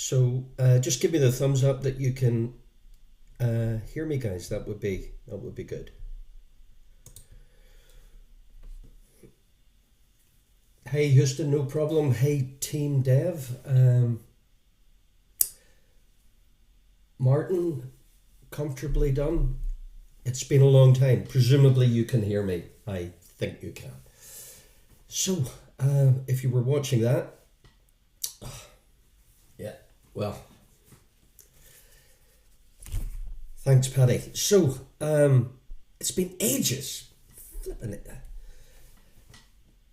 So just give me the thumbs up that you can hear me, guys. That would be good. Hey Houston, no problem. Hey Team Dev, Martin, comfortably done. It's been a long time. Presumably you can hear me. I think you can. So if you were watching that, yeah, well, thanks, Paddy. So it's been ages, flipping it.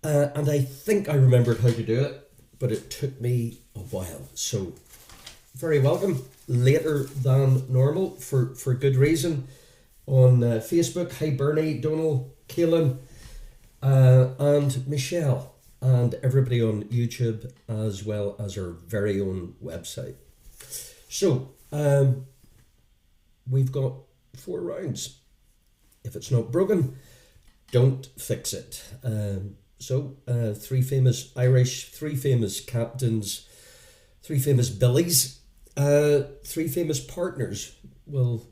And I think I remembered how to do it, but it took me a while. So, very welcome. Later than normal, for good reason. On Facebook, hi Bernie, Donald, Kaelin, and Michelle, and everybody on YouTube, as well as our very own website. So, we've got 4 rounds. If it's not broken, don't fix it. So, 3 famous Irish, 3 famous captains, 3 famous Billies, 3 famous partners will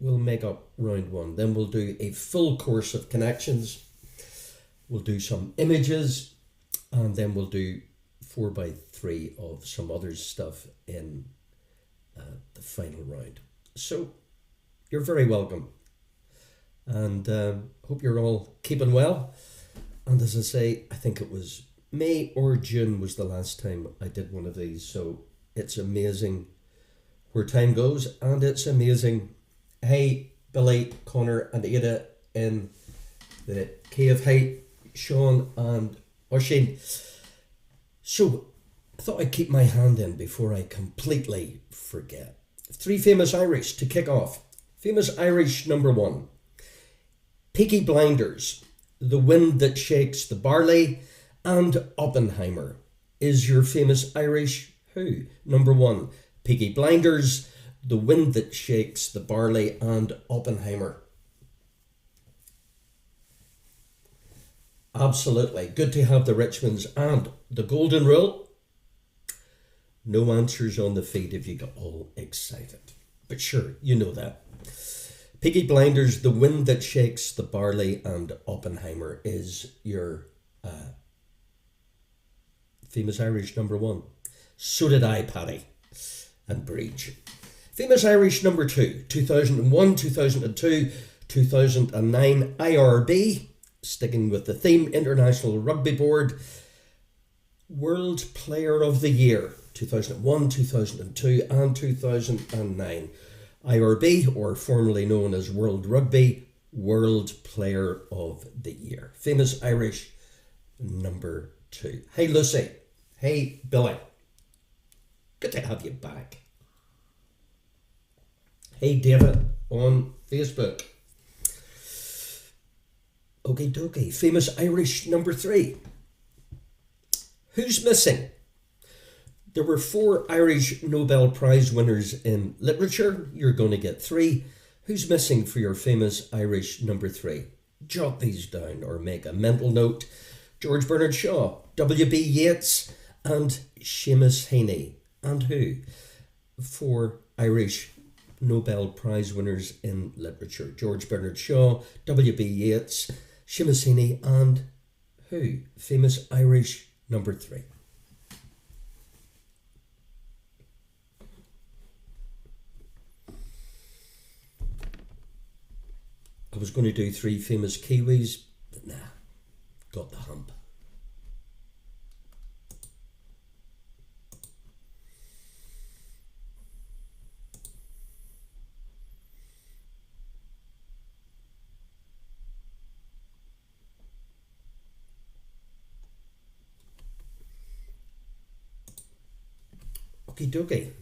make up round 1. Then we'll do a full course of connections. We'll do some images, and then we'll do 4x3 of some other stuff in the final round. So, you're very welcome, and hope you're all keeping well. And as I say, I think it was May or June was the last time I did one of these. So it's amazing where time goes, and it's amazing. Hey, Billy, Connor, and Ada in the cave. Hey, Sean and Oisin. So I thought I'd keep my hand in before I completely forget. 3 famous Irish to kick off. Famous Irish number 1. Peaky Blinders, The Wind That Shakes the Barley, and Oppenheimer. Is your famous Irish who? Number 1, Peaky Blinders, The Wind That Shakes the Barley, and Oppenheimer. Absolutely. Good to have the Richmonds. And the golden rule: no answers on the feed if you get all excited. But sure, you know that. Peaky Blinders, The Wind That Shakes the Barley, and Oppenheimer is your famous Irish number 1. So did I, Paddy and Breach. Famous Irish number 2, 2001, 2002, 2009, IRB, sticking with the theme, International Rugby Board, World Player of the Year, 2001, 2002, and 2009. IRB, or formerly known as World Rugby, World Player of the Year. Famous Irish number 2. Hey Lucy. Hey Billy. Good to have you back. Hey David on Facebook. Okie dokie. Famous Irish number 3. Who's missing? There were 4 Irish Nobel Prize winners in literature. You're going to get 3. Who's missing for your famous Irish number 3? Jot these down or make a mental note. George Bernard Shaw, W.B. Yeats, and Seamus Heaney. And who? 4 Irish Nobel Prize winners in literature. George Bernard Shaw, W.B. Yeats, Seamus Heaney, and who? Famous Irish number 3. I was going to do 3 famous Kiwis, but nah, got the hump. Okie dokie.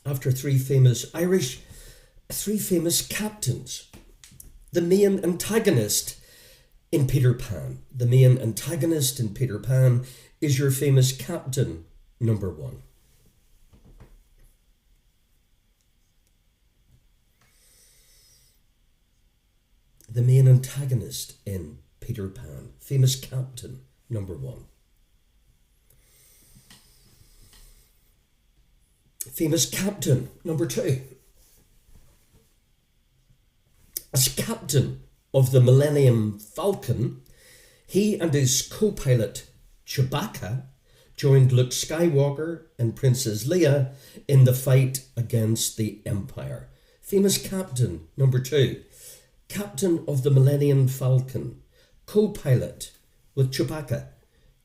After 3 famous Irish, 3 famous captains. The main antagonist in Peter Pan. The main antagonist in Peter Pan is your famous captain number 1. The main antagonist in Peter Pan. Famous captain number 1. Famous captain, number two. As captain of the Millennium Falcon, he and his co-pilot Chewbacca joined Luke Skywalker and Princess Leia in the fight against the Empire. Famous captain, number two. Captain of the Millennium Falcon, co-pilot with Chewbacca.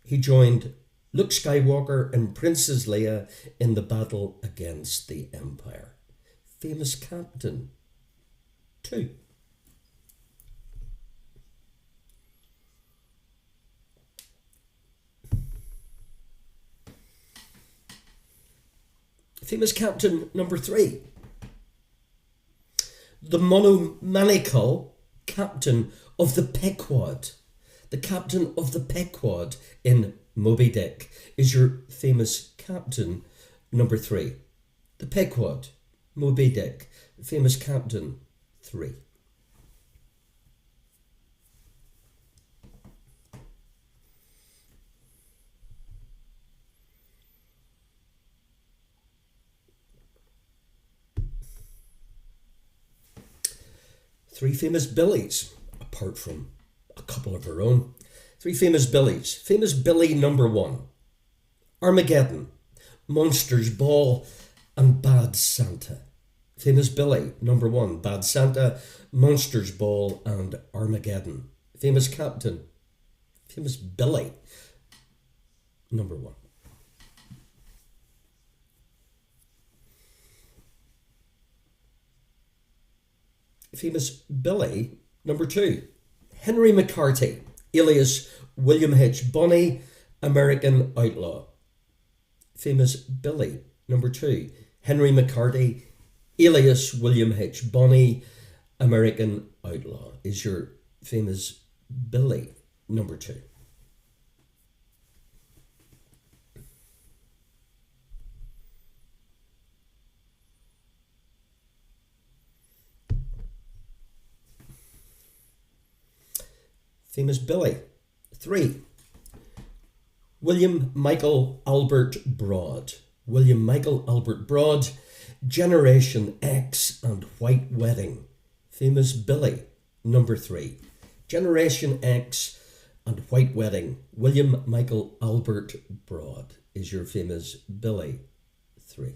He joined Luke Skywalker and Princess Leia in the battle against the Empire. Famous captain, two. Famous captain, number three. The monomaniacal captain of the Pequod. The captain of the Pequod in Moby Dick is your famous captain, number three. The Pequod, Moby Dick, famous captain, three. Three famous Billies, apart from a couple of our own. Three famous Billies. Famous Billy number one. Armageddon, Monsters Ball, and Bad Santa. Famous Billy number one. Bad Santa, Monsters Ball, and Armageddon. Famous captain. Famous Billy number one. Famous Billy number two. Henry McCarthy, alias William H. Bonney, American outlaw. Famous Billy number two. Henry McCarthy, alias William H. Bonney, American outlaw, is your famous Billy number two. Famous Billy. Three. William Michael Albert Broad. William Michael Albert Broad, Generation X and White Wedding. Famous Billy. Number three. Generation X and White Wedding. William Michael Albert Broad is your famous Billy. Three.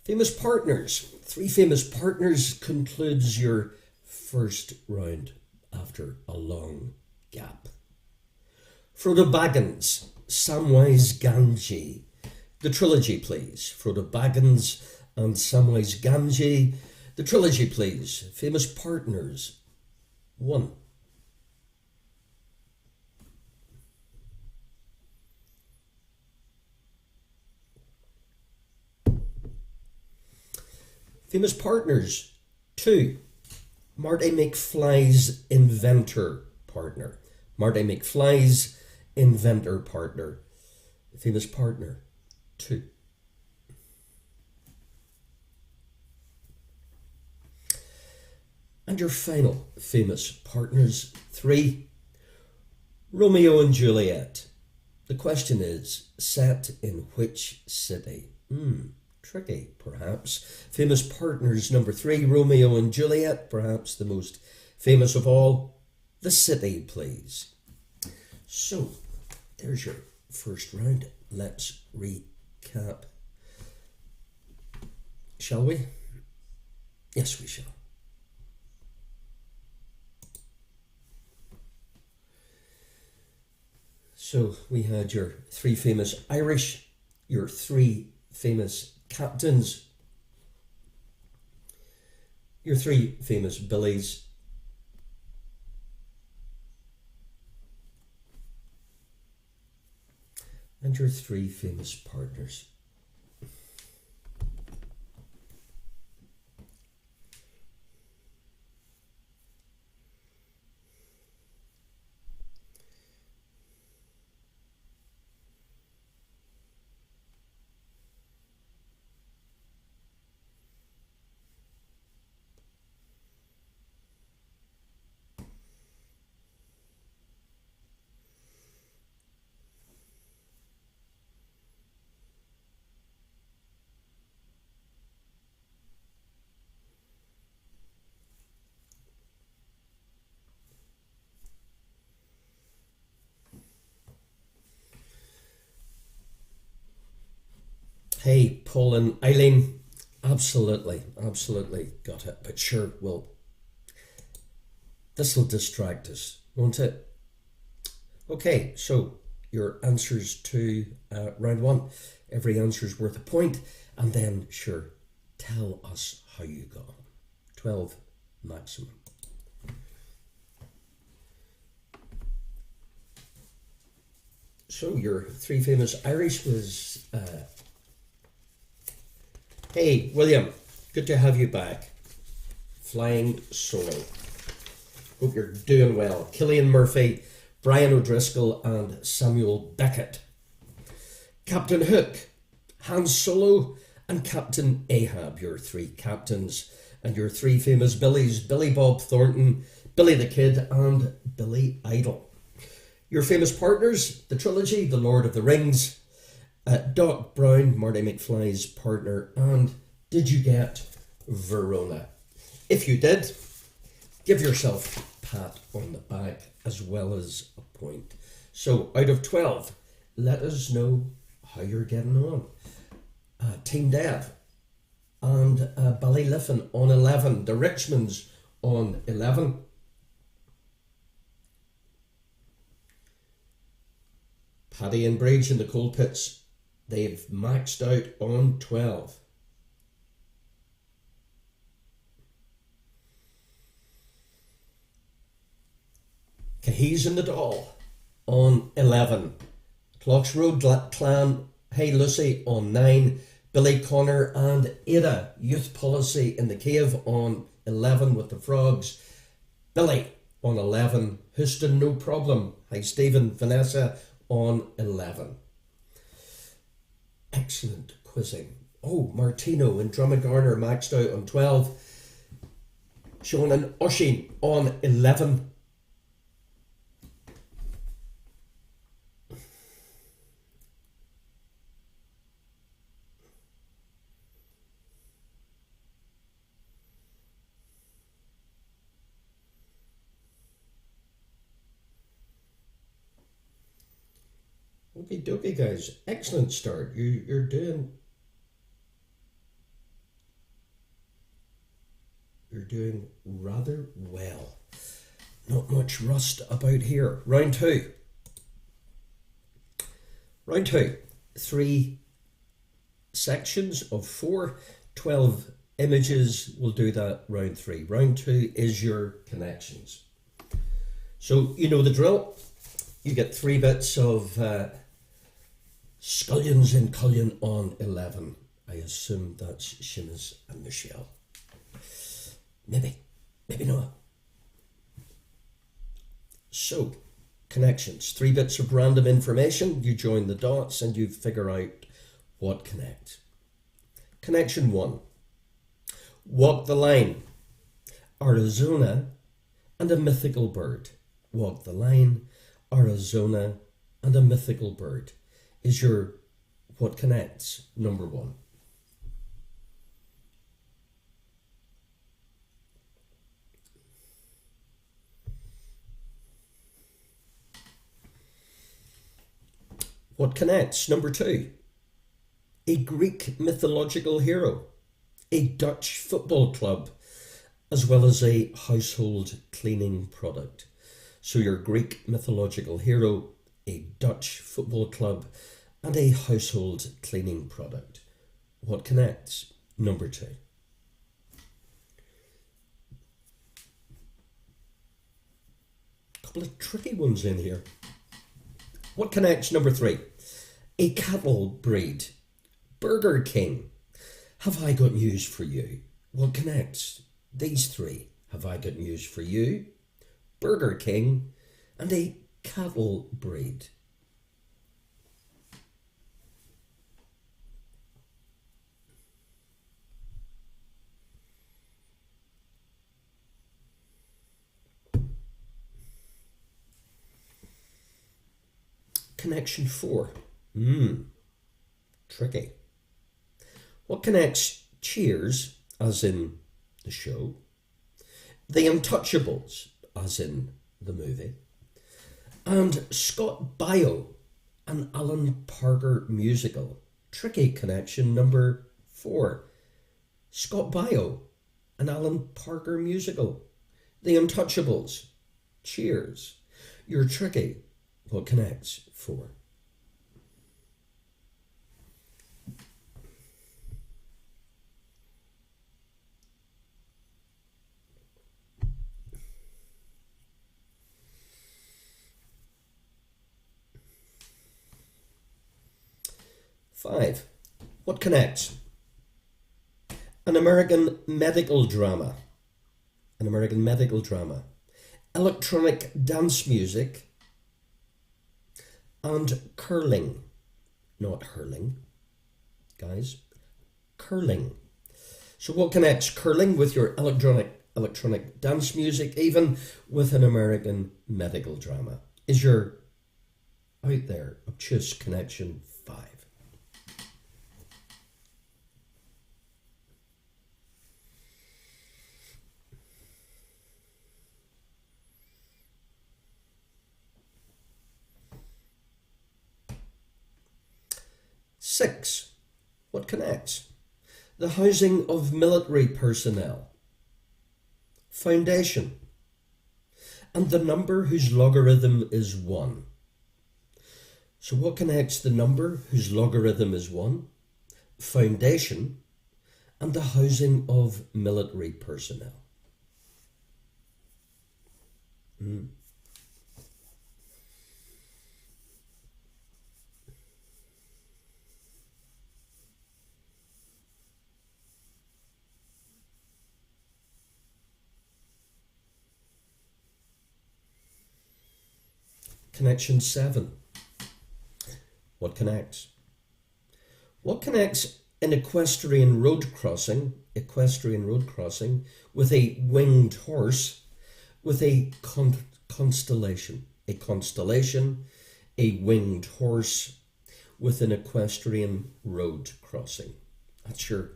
Famous partners. Three famous partners concludes your first round after a long gap. Frodo Baggins, Samwise Gamgee. The trilogy, please. Frodo Baggins and Samwise Gamgee. The trilogy, please. Famous partners. One. Famous partners. Two. Marty McFly's inventor partner. Marty McFly's inventor partner. Famous partner. Two. And your final famous partners. Three. Romeo and Juliet. The question is, set in which city? Tricky, perhaps. Famous partners number three, Romeo and Juliet, perhaps the most famous of all. The city, please. So, there's your first round. Let's recap. Shall we? Yes, we shall. So, we had your three famous Irish, your three famous captains, your three famous Billies, and your three famous partners. Hey, Paul and Eileen, absolutely got it. But sure, well, this will distract us, won't it? Okay, so your answers to round one. Every answer is worth a point, and then, sure, tell us how you got on. 12 maximum. So your three famous Irish was, hey, William, good to have you back. Flying solo. Hope you're doing well. Killian Murphy, Brian O'Driscoll, and Samuel Beckett. Captain Hook, Han Solo, and Captain Ahab, your three captains, and your three famous Billies, Billy Bob Thornton, Billy the Kid, and Billy Idol. Your famous partners, the trilogy, The Lord of the Rings, Doc Brown, Marty McFly's partner, and did you get Verona? If you did, give yourself a pat on the back as well as a point. So out of 12, let us know how you're getting on. Team Dev and Ballyliffin on 11. The Richmonds on 11. Paddy and Bridge in the Coal Pits, they've maxed out on 12. Cahees and the Doll on 11. Clocks Road Clan, Hey Lucy on 9. Billy Connor and Ada, Youth Policy in the Cave on 11 with the Frogs. Billy on 11. Houston No Problem. Hi Stephen, Vanessa on 11. Excellent quizzing. Oh, Martino and Drummagarner maxed out on 12. Sean and Oshin on 11. Okie dokie, guys. Excellent start. You're doing rather well. Not much rust about here. Round two. Round two. 3 sections of 4, 12 images. We'll do that round 3. Round 2 is your connections. So you know the drill. You get 3 bits of Scullions and Cullion on 11. I assume that's Shimas and Michelle. Maybe not. So, connections. 3 bits of random information. You join the dots and you figure out what connects. Connection 1. Walk the line. Arizona and a mythical bird. Walk the line. Arizona and a mythical bird is your what connects number 1. What connects number 2? A Greek mythological hero, a Dutch football club, as well as a household cleaning product. So your Greek mythological hero, a Dutch football club, and a household cleaning product. What connects? Number 2. Couple of tricky ones in here. What connects? Number 3. A cattle breed. Burger King. Have I got news for you? What connects? These 3. Have I got news for you? Burger King and a cattle breed. Connection 4. Tricky. What connects Cheers, as in the show, The Untouchables, as in the movie, and Scott Baio, an Alan Parker musical, tricky connection number 4. Scott Baio, an Alan Parker musical. The Untouchables. Cheers. You're tricky. What connects? 4. Five. What connects? An American medical drama. An American medical drama. Electronic dance music. And curling. Not hurling, guys. Curling. So what connects curling with your electronic dance music, even with an American medical drama? Is your out there obtuse connection 5? Six. What connects? The housing of military personnel. Foundation. And the number whose logarithm is 1. So what connects the number whose logarithm is 1? Foundation. And the housing of military personnel. Connection 7. What connects? What connects an equestrian road crossing with a winged horse with a constellation? A constellation, a winged horse with an equestrian road crossing. That's your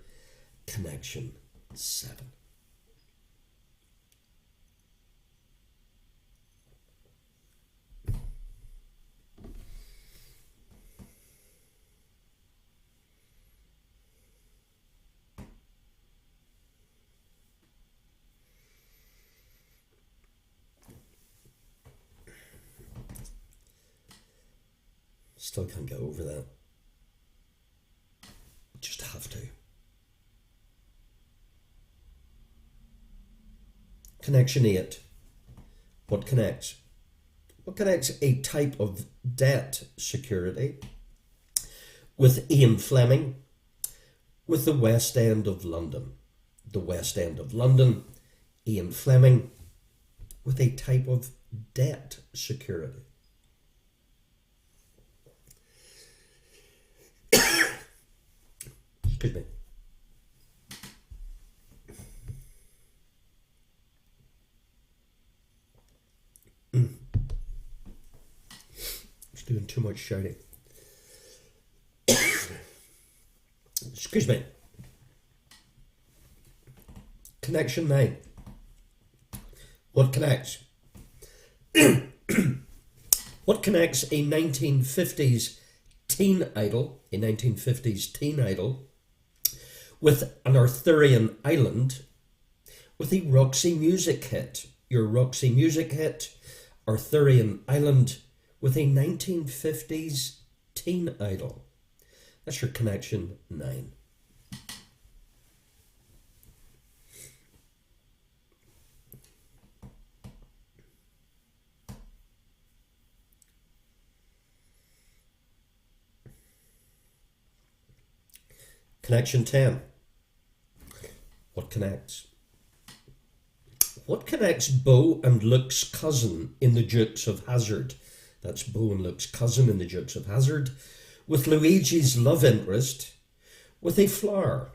connection 7. Still can't get over that. Just have to. Connection 8. What connects? What connects a type of debt security with Ian Fleming with the West End of London? The West End of London, Ian Fleming with a type of debt security. Excuse me. It's doing too much shouting. Excuse me. Connection 9. What connects? What connects a 1950s teen idol, with an Arthurian island, with a Roxy Music hit? Your Roxy Music hit, Arthurian Island, with a 1950s teen idol. That's your connection 9. Connection 10. What connects? What connects Beau and Luke's cousin in the Dukes of Hazzard? That's Beau and Luke's cousin in the Dukes of Hazzard, with Luigi's love interest, with a flower,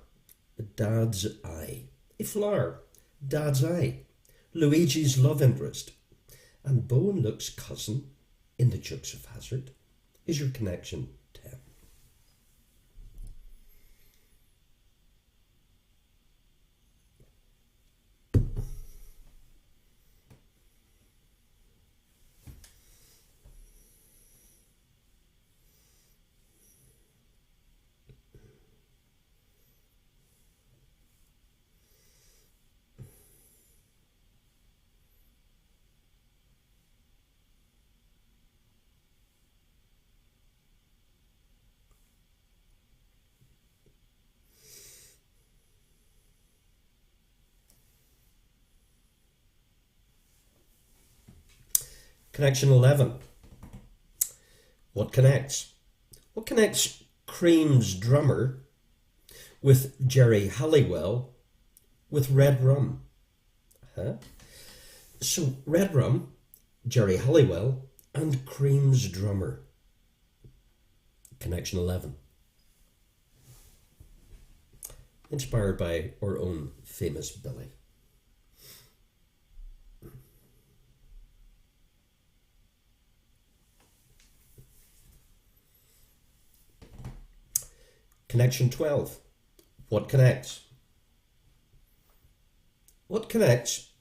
Dad's eye. A flower, Dad's eye. Luigi's love interest. And Beau and Luke's cousin in the Dukes of Hazzard is your connection 10. Connection 11. What connects? What connects Cream's drummer with Jerry Halliwell with Red Rum? Huh? So Red Rum, Jerry Halliwell, and Cream's drummer. Connection 11. Inspired by our own famous Billy. Connection 12. What connects? What connects,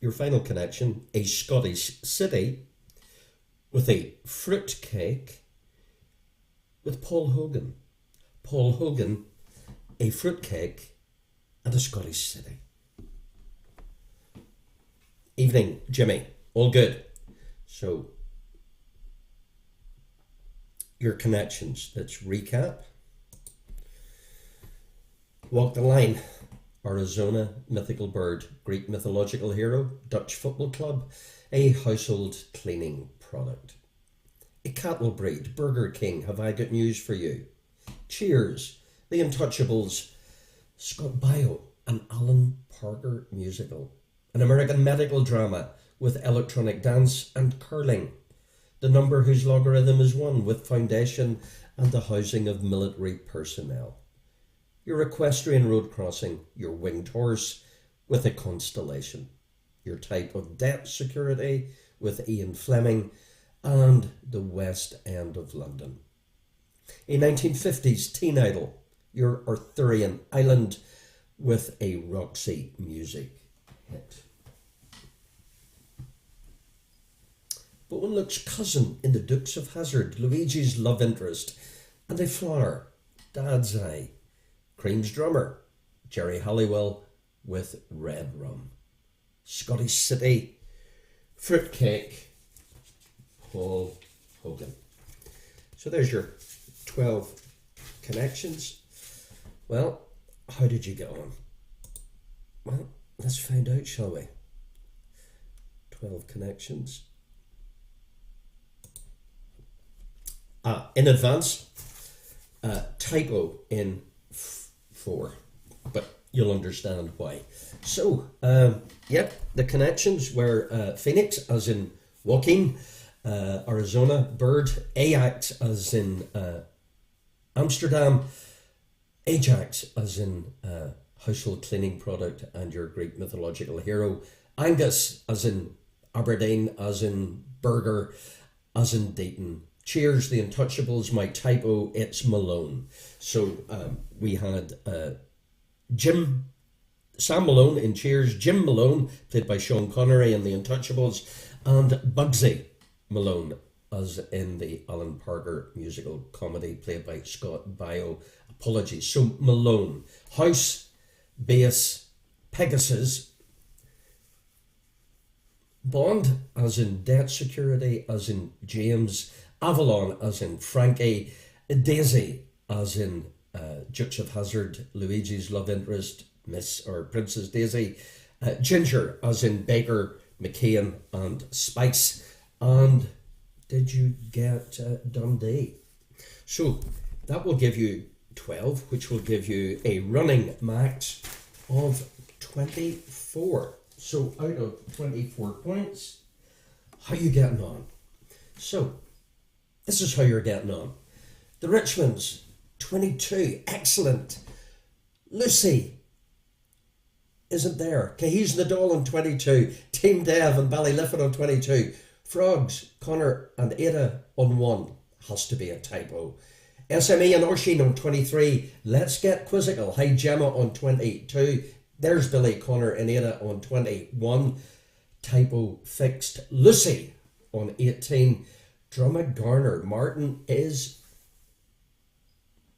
your final connection, a Scottish city with a fruitcake with Paul Hogan? Paul Hogan, a fruitcake, and a Scottish city. Evening, Jimmy. All good. So, your connections. Let's recap. Walk the Line, Arizona, mythical bird, Greek mythological hero, Dutch football club, a household cleaning product. A cattle breed, Burger King, have I got news for you. Cheers, The Untouchables, Scott Baio, an Alan Parker musical. An American medical drama with electronic dance and curling. The Number Whose Logarithm is One with foundation and the housing of military personnel. Your equestrian road crossing, your winged horse with a constellation. Your type of debt security with Ian Fleming and the West End of London. A 1950s teen idol, your Arthurian island with a Roxy music hit. But one looks cousin in the Dukes of Hazzard, Luigi's love interest, and a flower, Dad's Eye. Cream's drummer, Jerry Halliwell with Red Rum. Scottish City, fruitcake, Paul Hogan. So there's your 12 connections. Well, how did you get on? Well, let's find out, shall we? 12 connections. In advance, typo in 4, but you'll understand why. So, the connections were Phoenix, as in Joaquin, Arizona, bird, Ajax, as in Amsterdam, Ajax, as in household cleaning product and your Greek mythological hero, Angus, as in Aberdeen, as in burger, as in Dayton. Cheers, The Untouchables, my typo, it's Malone. So we had Sam Malone in Cheers, Jim Malone, played by Sean Connery in The Untouchables, and Bugsy Malone, as in the Alan Parker musical comedy, played by Scott Baio. Apologies. So Malone, house, bass, Pegasus, Bond, as in debt security, as in James, Avalon, as in Frankie, Daisy, as in Dukes of Hazzard, Luigi's love interest, Miss or Princess Daisy, Ginger, as in Baker, McCain, and Spice. And did you get Dundee? So that will give you 12, which will give you a running max of 24. So out of 24 points, how are you getting on? So this is how you're getting on. The Richmonds, 22, excellent. Lucy isn't there. Cahys Nadal on 22. Team Dev and Ballyliffin on 22. Frogs, Connor and Ada on 1. Has to be a typo. SME and Oisin on 23. Let's Get Quizzical. Hi Gemma on 22. There's Billy, Connor and Ada on 21. Typo fixed. Lucy on 18. Drummond Garner. Martin is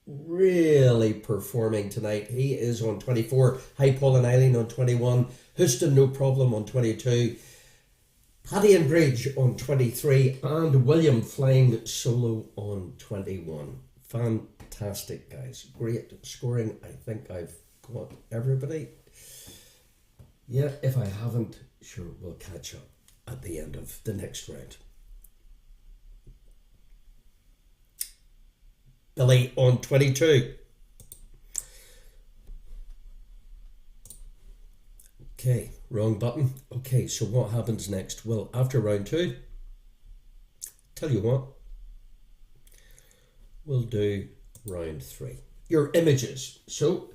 really performing tonight. He is on 24. Hi Paul and Eileen on 21. Houston No Problem on 22. Paddy and Bridge on 23. And William Flying Solo on 21. Fantastic, guys. Great scoring. I think I've got everybody. Yeah, if I haven't, sure, we'll catch up at the end of the next round. Billy on 22. Okay, wrong button. Okay, so what happens next? Well, after round two, tell you what, we'll do round three. Your images. So,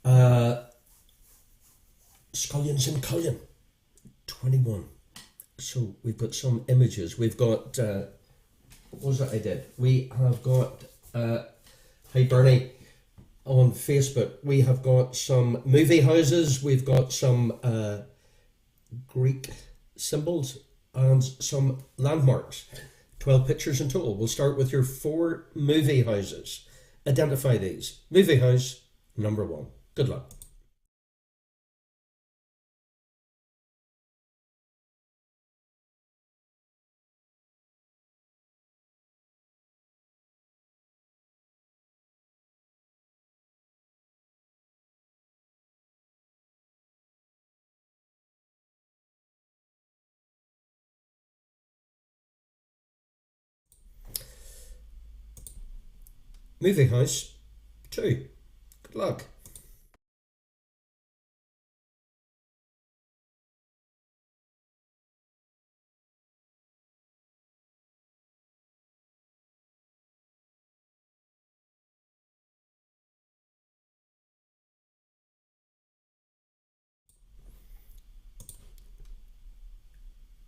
uh, scullions and cullion, 21. So we've got some images. We've got, what was it I did? We have got, hi Bernie, on Facebook. We have got some movie houses. We've got some Greek symbols and some landmarks. 12 pictures in total. We'll start with your 4 movie houses. Identify these. Movie house number 1. Good luck. Movie house 2. Good luck.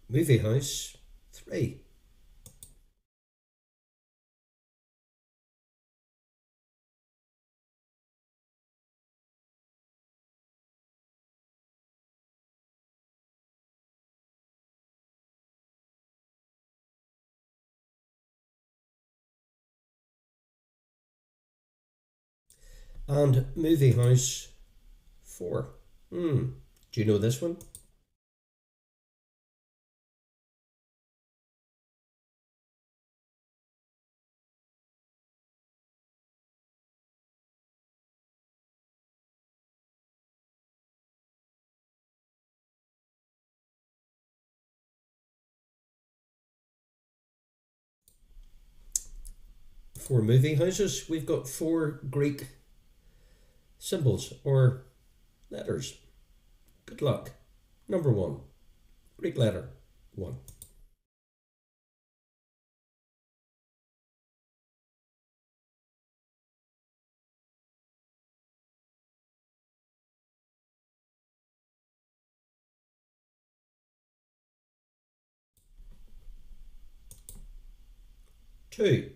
Movie house 3. And movie house 4. Do you know this one? For movie houses, we've got 4 Greek symbols or letters. Good luck. Number 1. Greek letter 1. 2.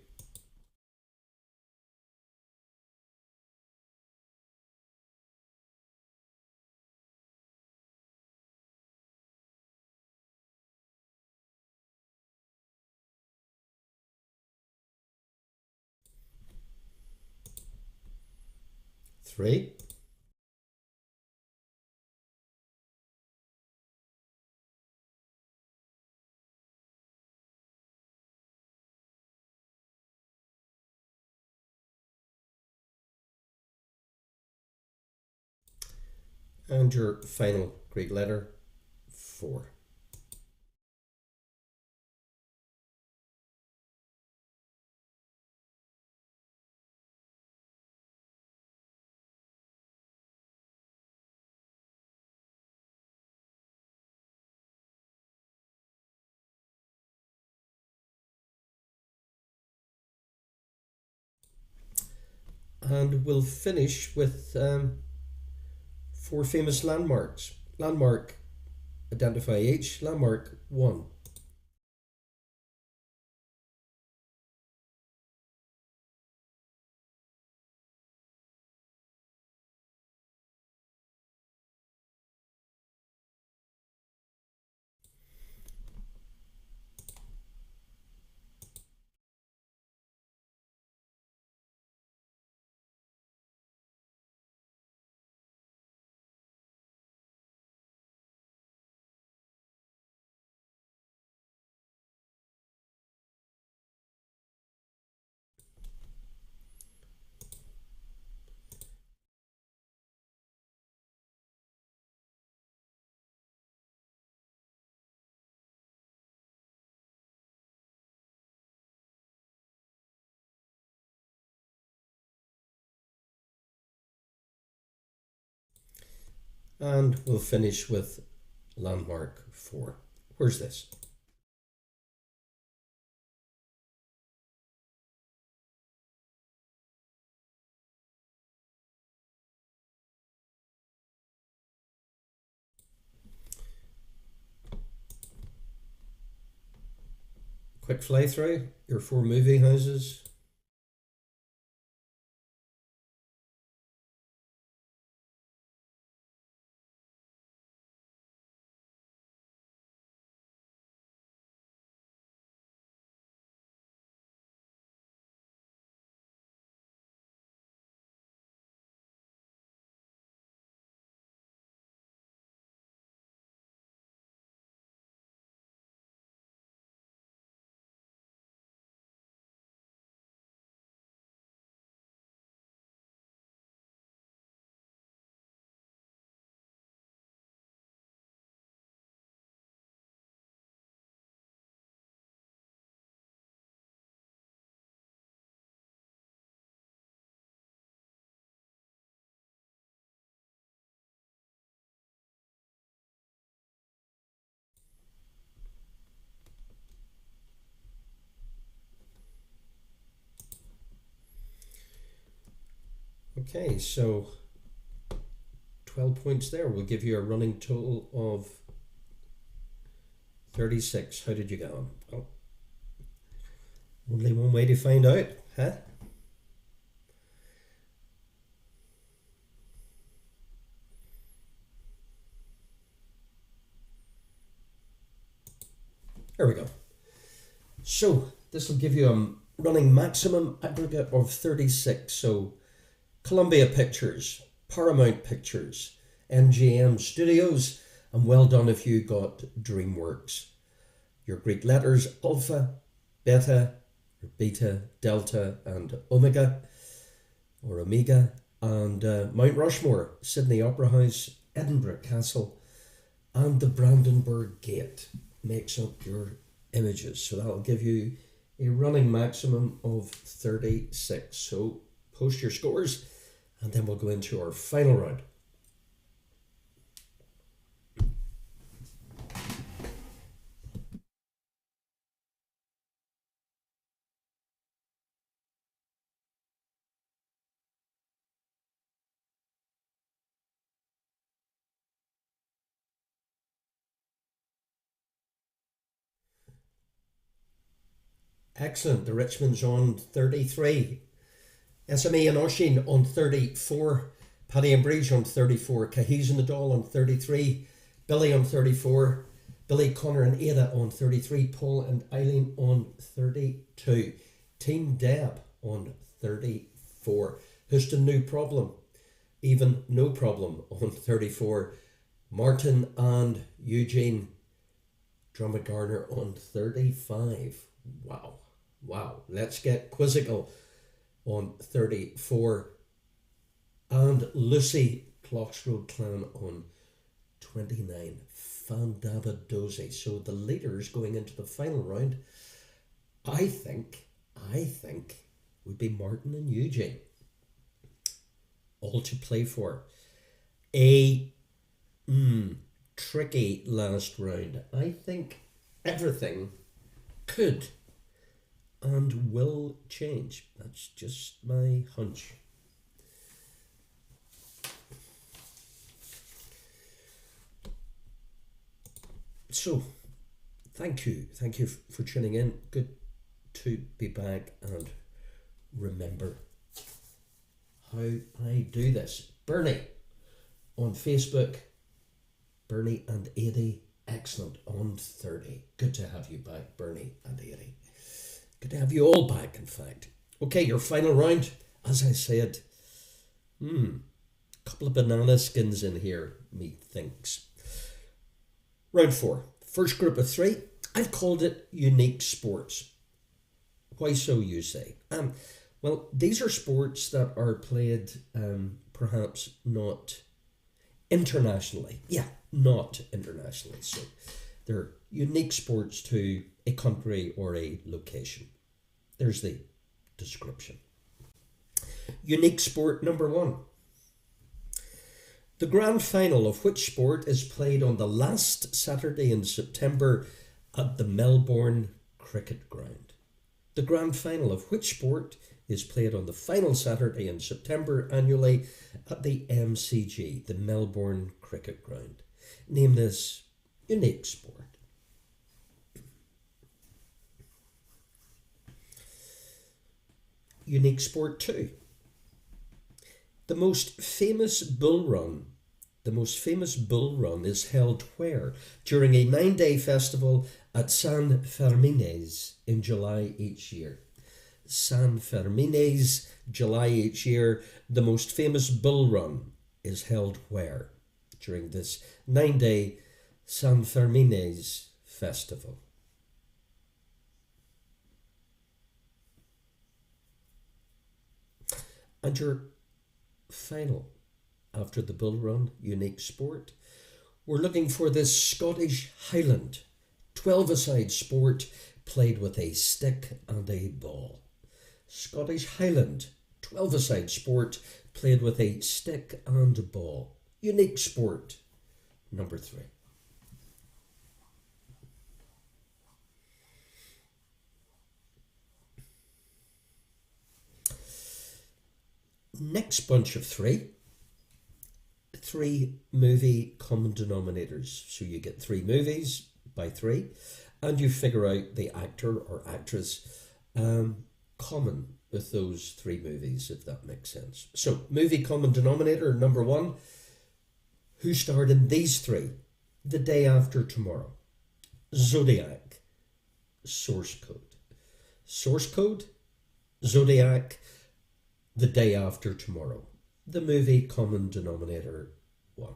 Three. And your final Greek letter 4. And we'll finish with 4 famous landmarks. Landmark, identify each. Landmark 1. And we'll finish with landmark 4. Where's this? Quick fly through your 4 movie houses. Okay, so 12 points there will give you a running total of 36. How did you get on? Well, only one way to find out, huh? There we go. So this will give you a running maximum aggregate of 36. So Columbia Pictures, Paramount Pictures, MGM Studios, and well done if you got DreamWorks. Your Greek letters Alpha, Beta, or Beta, Delta, and Omega, or Omega, and Mount Rushmore, Sydney Opera House, Edinburgh Castle, and the Brandenburg Gate makes up your images. So that'll give you a running maximum of 36. So post your scores, and then we'll go into our final round. Excellent. The Richmond's on 33. SME and Oshin on 34. Paddy and Bridge on 34. Cahies and the Doll on 33. Billy on 34. Billy, Connor and Ada on 33. Paul and Eileen on 32. Team Deb on 34. Houston New Problem. Even No Problem on 34. Martin and Eugene Drummond Garner on 35. Wow. Wow. Let's get quizzical on 34. And Lucy Clocks Road Clan on 29. Fandabadozi. So the leaders going into the final round, I think would be Martin and Eugene. All to play for. A tricky last round. I think everything could and will change. That's just my hunch. So, thank you for tuning in. Good to be back, and remember how I do this. Bernie on Facebook, Bernie and 80, excellent on 30. Good to have you back, Bernie and 80. Good to have you all back, in fact. Okay, your final round, as I said, couple of banana skins in here, methinks. Round 4, first group of 3. I've called it unique sports. Why so, you say? Well, these are sports that are played perhaps not internationally. Yeah, not internationally. So they're unique sports to a country or a location. There's the description. Unique sport number 1. The grand final of which sport is played on the last Saturday in September at the Melbourne Cricket Ground? The grand final of which sport is played on the final Saturday in September annually at the MCG, the Melbourne Cricket Ground? Name this unique sport. Unique sport 2. The most famous bull run. The most famous bull run is held where? During a 9-day festival at San Fermines in July each year. San Fermines, July each year. The most famous bull run is held where? During this 9-day San Fermines festival. And your final, after the bull run, unique sport, we're looking for this Scottish Highland 12-a-side sport played with a stick and a ball. Scottish Highland 12-a-side sport played with a stick and a ball. Unique sport number 3. Next bunch of 3 movie common denominators. So you get 3 movies by 3 and you figure out the actor or actress common with those 3 movies, if that makes sense. So movie common denominator number 1. Who starred in these 3? The Day After Tomorrow, Zodiac, Source Code. Source Code, Zodiac, The Day After Tomorrow. The movie common denominator 1.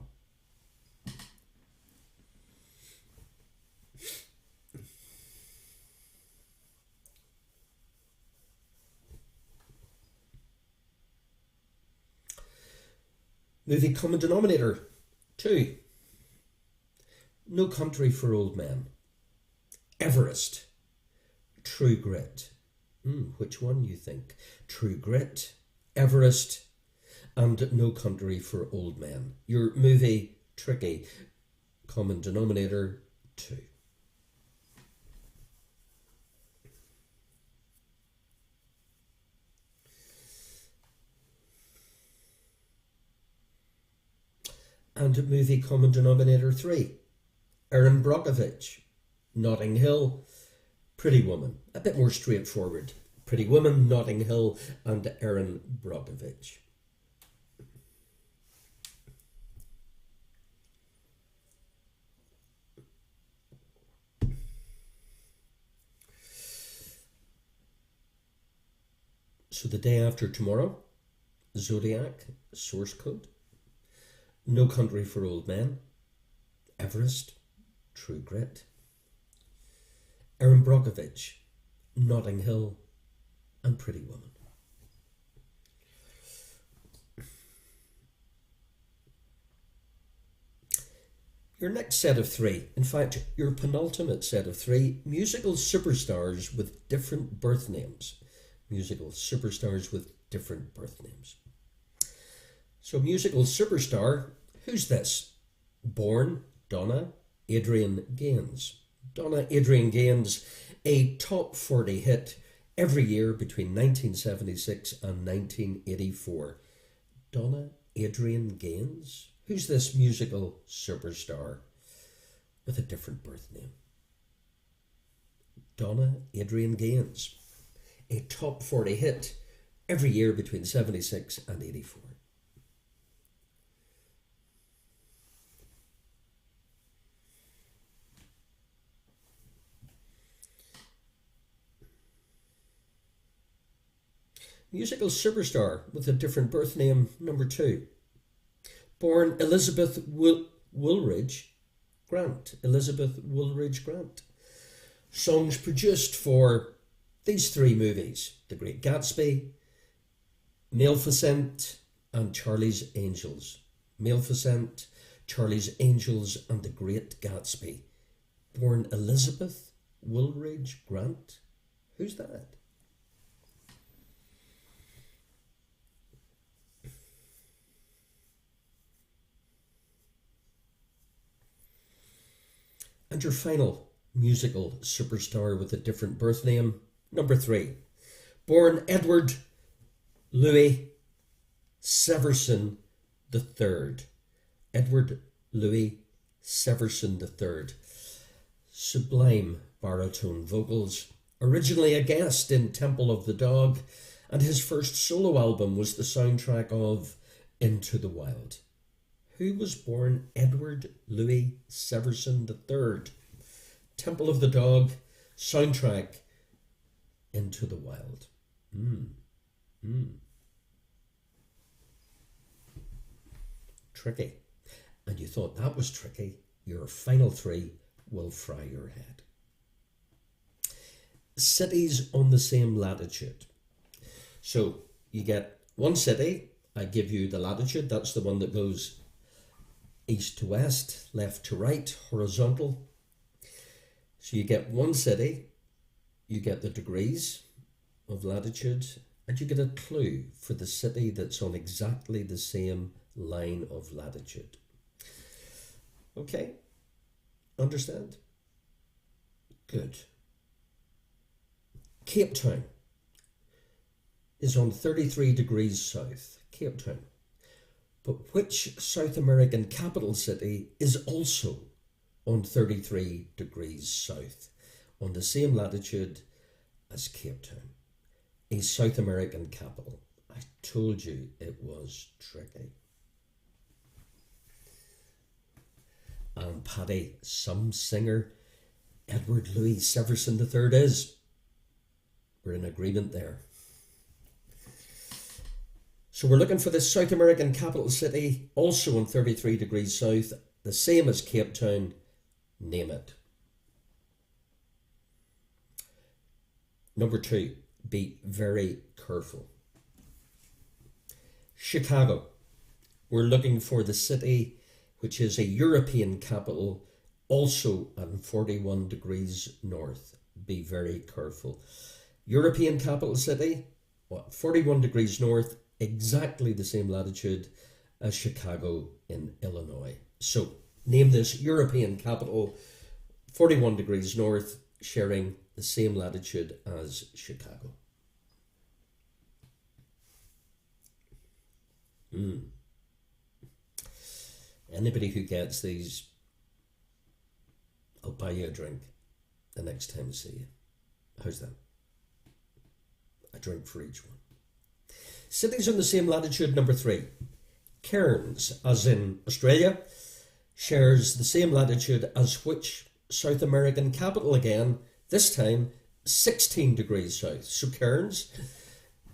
Movie common denominator 2. No Country for Old Men, Everest, True Grit. Which one you think? True Grit, Everest, and No Country for Old Men. Your movie tricky common denominator 2. And movie common denominator 3. Erin Brockovich, Notting Hill, Pretty Woman. A bit more straightforward. Pretty Woman, Notting Hill, and Erin Brockovich. So The Day After Tomorrow, Zodiac, Source Code, No Country for Old Men, Everest, True Grit, Erin Brockovich, Notting Hill, and Pretty Woman. Your next set of 3, in fact, your penultimate set of 3, musical superstars with different birth names. Musical superstars with different birth names. So musical superstar, who's this? Born Donna Adrian Gaines. Donna Adrian Gaines, a top 40 hit every year between 1976 and 1984. Donna Adrian Gaines? Who's this musical superstar with a different birth name? Donna Adrian Gaines, a top 40 hit every year between 76 and 84. Musical superstar with a different birth name number 2. Born Elizabeth Woolridge Grant. Elizabeth Woolridge Grant. Songs produced for these 3 movies: The Great Gatsby, Maleficent, and Charlie's Angels. Maleficent, Charlie's Angels, and The Great Gatsby. Born Elizabeth Woolridge Grant. Who's that? And your final musical superstar with a different birth name, number 3. Born Edward Louis Severson III. Edward Louis Severson III. Sublime baritone vocals. Originally a guest in Temple of the Dog, and his first solo album was the soundtrack of Into the Wild. Who was born Edward Louis Severson III? Temple of the Dog, soundtrack Into the Wild. Tricky. And you thought that was tricky. Your final 3 will fry your head. Cities on the same latitude. So you get one city, I give you the latitude, that's the one that goes east to west, left to right, horizontal. So you get one city, you get the degrees of latitude, and you get a clue for the city that's on exactly the same line of latitude. Okay? Understand? Good. Cape Town is on 33 degrees south. Cape Town. But which South American capital city is also on 33 degrees south, on the same latitude as Cape Town? A South American capital. I told you it was tricky. And Paddy, some singer Edward Louis Severson III is. We're in agreement there. So we're looking for this South American capital city, also on 33 degrees south, the same as Cape Town. Name it. Number 2, be very careful. Chicago. We're looking for the city which is a European capital, also on 41 degrees north. Be very careful. European capital city, 41 degrees north, exactly the same latitude as Chicago in Illinois. So name this European capital, 41 degrees north, sharing the same latitude as Chicago. Anybody who gets these, I'll buy you a drink the next time I see you. How's that? A drink for each one. Cities on the same latitude, number 3. Cairns, as in Australia, shares the same latitude as which South American capital again, this time 16 degrees south. So Cairns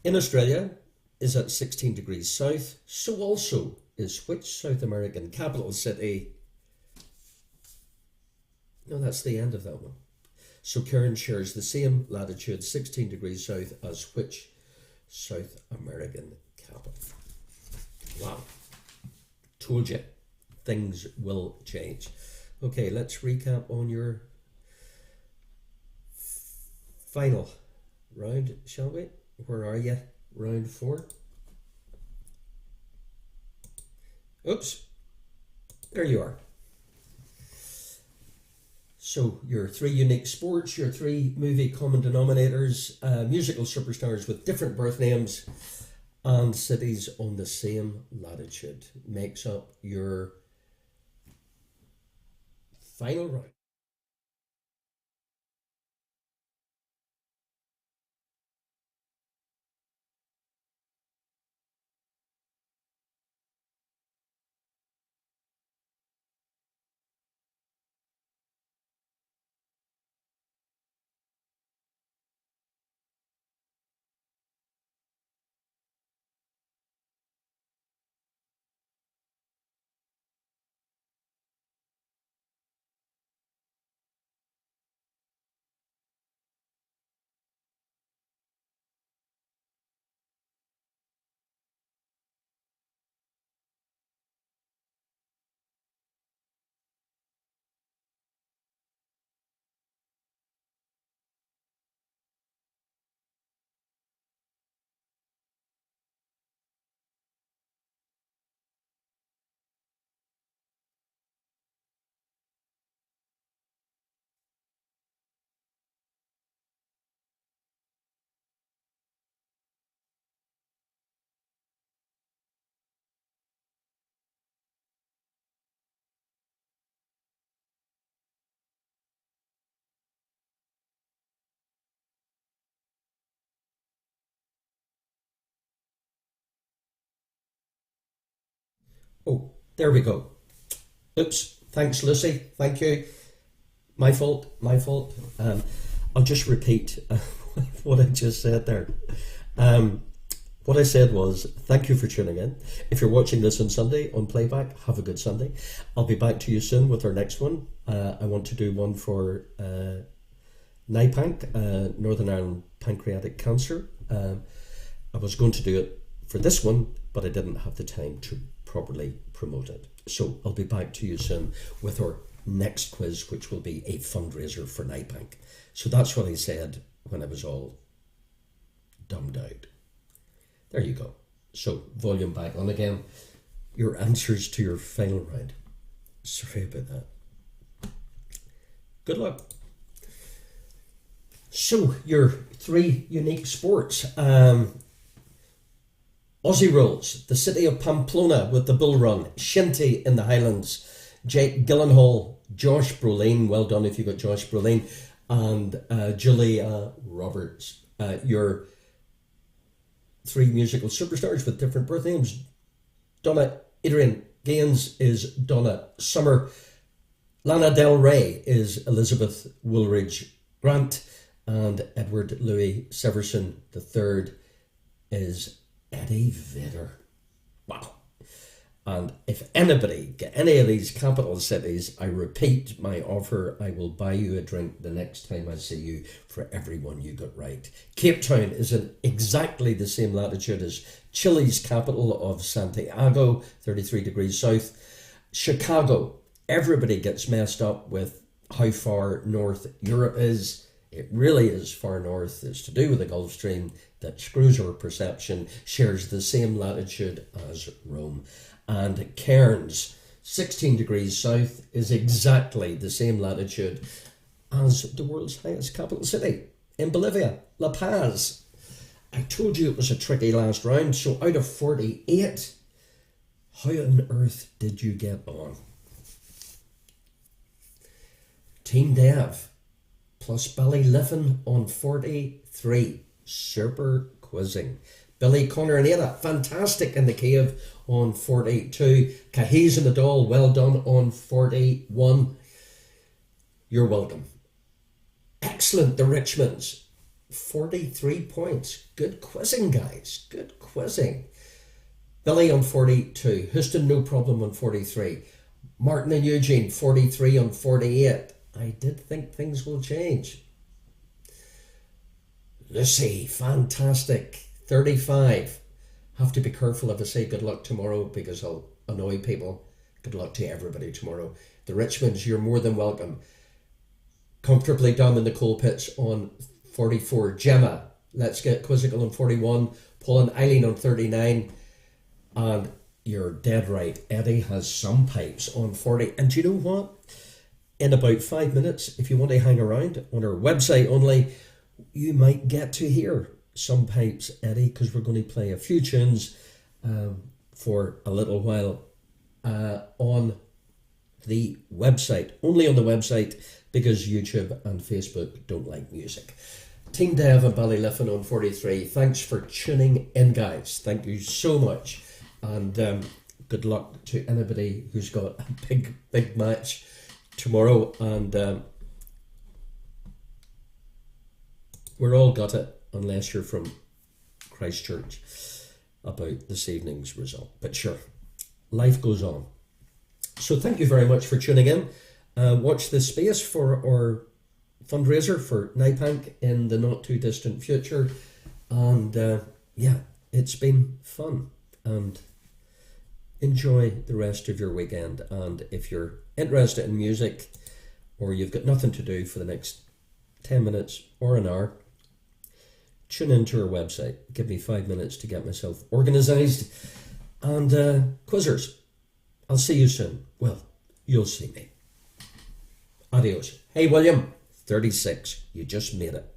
in Australia is at 16 degrees south. So also is which South American capital city? No, that's the end of that one. So Cairns shares the same latitude, 16 degrees south, as which South American capital? Wow. Told you, things will change. Okay, let's recap on your final round, shall we? Where are you? Round 4. Oops. There you are. So your 3 unique sports, your 3 movie common denominators, musical superstars with different birth names, and cities on the same latitude makes up your final round. Oh, there we go. Oops. Thanks, Lucy. Thank you. My fault. My fault. I'll just repeat what I just said there. What I said was, thank you for tuning in. If you're watching this on Sunday on playback, have a good Sunday. I'll be back to you soon with our next one. I want to do one for NIPANC, Northern Ireland Pancreatic Cancer. I was going to do it for this one, but I didn't have the time to properly promote it. So I'll be back to you soon with our next quiz, which will be a fundraiser for NIPANC. So that's what I said when I was all dumbed out. There you go. So volume back on again. Your answers to your final round. Sorry about that. Good luck. So your three unique sports. Aussie Rules, the city of Pamplona with the Bull Run, Shinty in the Highlands, Jake Gyllenhaal, Josh Brolin, well done if you got Josh Brolin, and Julia Roberts. Your three musical superstars with different birth names. Donna Adrian Gaines is Donna Summer. Lana Del Rey is Elizabeth Woolridge Grant. And Edward Louis Severson III is Eddie Vedder. Wow. And if anybody get any of these capital cities, I repeat my offer, I will buy you a drink the next time I see you for every one you got right. Cape Town is in exactly the same latitude as Chile's capital of Santiago, 33 degrees south. Chicago, everybody gets messed up with how far north Europe is. It really is far north. It's to do with the Gulf Stream that screws our perception, shares the same latitude as Rome. And Cairns, 16 degrees south, is exactly the same latitude as the world's highest capital city in Bolivia, La Paz. I told you it was a tricky last round, so out of 48, how on earth did you get on? Team Dev plus Ballyliffin on 43. Super quizzing. Billy Connor and Ada, fantastic in the cave on 42. Cahiz and the Doll, well done on 41. You're welcome. Excellent, the Richmonds. 43 points. Good quizzing, guys. Good quizzing. Billy on 42. Houston, no problem on 43. Martin and Eugene, 43 on 48. I did think things will change. Lucy, fantastic. 35. Have to be careful if I say good luck tomorrow because I'll annoy people. Good luck to everybody tomorrow. The Richmonds, you're more than welcome. Comfortably down in the coal pits on 44. Gemma, let's get quizzical on 41. Paul and Eileen on 39. And you're dead right. Eddie has some pipes on 40. And do you know what? In about 5 minutes, if you want to hang around on our website only, you might get to hear some pipes, Eddie, because we're going to play a few tunes for a little while on the website. Only on the website because YouTube and Facebook don't like music. Team Dev and Ballyliffin on 43. Thanks for tuning in, guys. Thank you so much. And good luck to anybody who's got a big match tomorrow. And we're all got it, unless you're from Christchurch, about this evening's result. But sure, life goes on. So thank you very much for tuning in. Watch this space for our fundraiser for NIPANC in the not too distant future. And yeah, it's been fun. And enjoy the rest of your weekend. And if you're interested in music or you've got nothing to do for the next 10 minutes or an hour, tune into our website. Give me 5 minutes to get myself organised. And quizzers, I'll see you soon. Well, you'll see me. Adios. Hey, William, 36. You just made it.